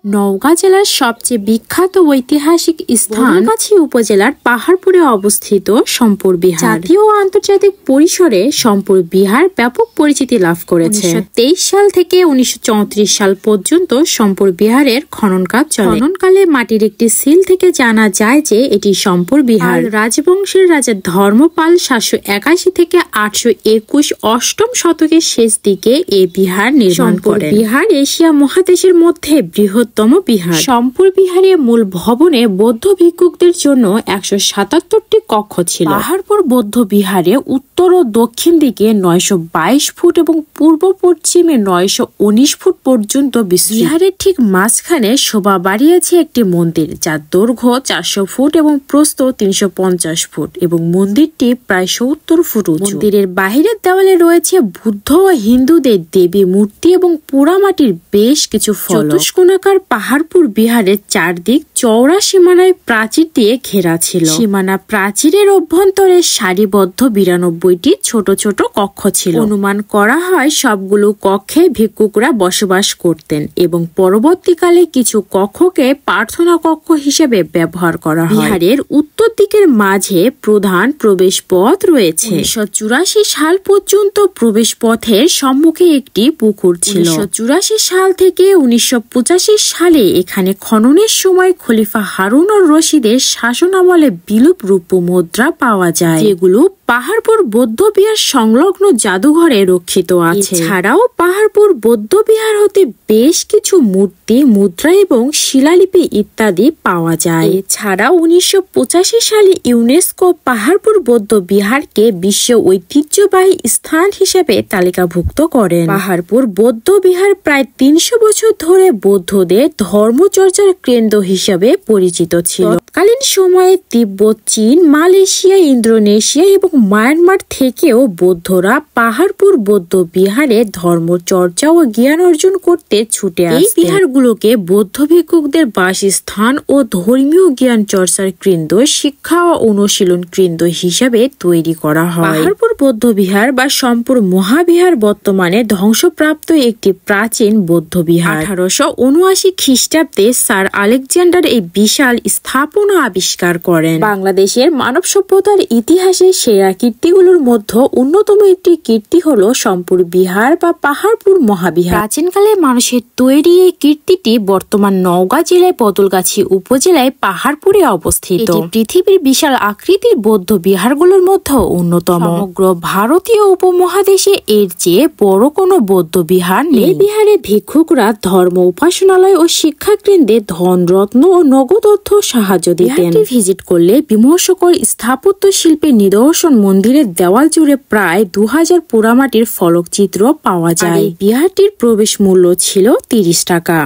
নওগাঁ জেলার সবচেয়ে বিখ্যাত ঐতিহাসিক স্থান বদলগাছি উপজেলার পাহাড়পুরে অবস্থিত সম্পুর বিহার। জাতীয় ও আন্তর্জাতিক পরিসরে সম্পুর বিহার ব্যাপক পরিচিতি লাভ করেছে। 1923 সাল থেকে 1934 সাল পর্যন্ত সম্পুর বিহারের খনন কাজ চলে। খননকালে মাটির একটি সিল থেকে জানা যায় যে এটি সম্পুর বিহার। রাজবংশের রাজা ধর্মপাল 781 থেকে 821 অষ্টম শতকের শেষ দিকে এই বিহার নির্মাণ করেন। বিহার এশিয়া মহাদেশের মধ্যে বৃহত্তম বিহার। সম্পুর বিহারে মূল ভবনে বৌদ্ধ ভিক্ষুকদের জন্য 177টি কক্ষ ছিল। পাহাড়পুর বৌদ্ধ বিহারে উত্তর ও দক্ষিণ দিকে 922 ফুট এবং পূর্ব পশ্চিমে 919 ফুট পর্যন্ত বিস্তৃত। বিহারের ঠিক মাঝখানে শোভা বাড়িয়েছে একটি মন্দির, যার দৈর্ঘ্য 400 ফুট এবং প্রস্থ 350 ফুট এবং মন্দিরটি প্রায় 70 ফুট উঁচু। মন্দিরের বাহিরের দেওয়ালে রয়েছে বুদ্ধ ও হিন্দুদের দেবী মূর্তি এবং পোড়ামাটির বেশ কিছু ফলক। চতুষ্কোণাকার পাহাড়পুর বিহারের চারদিক চওড়া সীমানায় প্রাচীর দিয়ে ঘেরা ছিল। সীমানা প্রাচীরের অভ্যন্তরে সারিবদ্ধ 92টি ছোট ছোট কক্ষ ছিল। অনুমান করা হয় সবগুলো কক্ষে ভিক্ষুকরা বসবাস করতেন এবং পরবর্তীকালে কিছু কক্ষকে প্রার্থনা কক্ষ হিসেবে ব্যবহার করা হয়। বিহারের উত্তর দিকের মাঝে প্রধান প্রবেশ পথ রয়েছে। 1984 সাল পর্যন্ত প্রবেশ পথের সম্মুখে একটি পুকুর ছিল। 1984 সাল থেকে 1985 সালে এখানে খননের সময় খলিফা হারুন আর রশিদের শাসনামলে বিলুপ রূপ মুদ্রা পাওয়া যায়, যেগুলো পাহাড়পুর বৌদ্ধ বিহার সংলগ্ন জাদুঘরে রক্ষিত আছে। এছাড়াও পাহাড়পুর বৌদ্ধ বিহার হতে বেশ কিছু মূর্তি, মুদ্রা এবং শিলালিপি ইত্যাদি পাওয়া যায়। এছাড়াও 1985 সালে ইউনেস্কো পাহাড়পুর বৌদ্ধ বিহারকে বিশ্ব ঐতিহ্যবাহী স্থান হিসেবে তালিকাভুক্ত করেন। পাহাড়পুর বৌদ্ধ বিহার প্রায় 300 বছর ধরে বৌদ্ধদের ধর্মচর্চার কেন্দ্র হিসেবে পরিচিত ছিল। তৎকালীন সময়ে তিব্বত, চীন, মালয়েশিয়া, ইন্দোনেশিয়া এবং মায়ানমার থেকেও বৌদ্ধরা পাহাড়পুর বৌদ্ধ বিহারে ধর্মচর্চা ও জ্ঞান অর্জন করতে ছুটে আসতেন। এই বিহারগুলোকে বৌদ্ধ ভিক্ষুকদের বাসস্থান ও ধর্মীয় জ্ঞান চর্চার কেন্দ্র, শিক্ষা ও অনুশীলন কেন্দ্র হিসাবে তৈরি করা হয়। পাহাড়পুর বৌদ্ধ বিহার বা সম্পুর মহাবিহার বর্তমানে ধ্বংসপ্রাপ্ত একটি প্রাচীন বৌদ্ধ বিহার। 1879 খ্রিস্টাব্দে স্যার আলেকজান্ডার এই বিশাল স্থাপনা আবিষ্কার করেন। বাংলাদেশের মানব সভ্যতার ইতিহাসে সেরা কীর্তিগুলোর মধ্যে অন্যতম একটি কীর্তি হলো সম্পুর বিহার বা পাহাড়পুর মহাবিহার। প্রাচীনকালে মানুষের তৈরি এই কীর্তিটি বর্তমান নওগাঁ জেলায় বদলগাছি উপজেলায় পাহাড়পুরে অবস্থিত। এটি পৃথিবীর বিশাল আকৃতির বৌদ্ধ বিহারগুলোর মধ্যে অন্যতম। সমগ্র ভারতীয় উপমহাদেশে এর চেয়ে বড় কোনো বৌদ্ধ বিহার নেই। এই বিহারে ভিক্ষুকরা ধর্ম উপাসনালয় ও শিক্ষা কেন্দ্রে ধন, রত্ন ও নগদ অর্থ সাহায্য দিতেন। ভিজিট করলে বিমর্ষকর স্থাপত্য শিল্পের নিদর্শন, মন্দিরের দেওয়াল জুড়ে প্রায় 2000 পোড়ামাটির ফলকচিত্র পাওয়া যায়। বিহারটির প্রবেশ মূল্য ছিল 30 টাকা।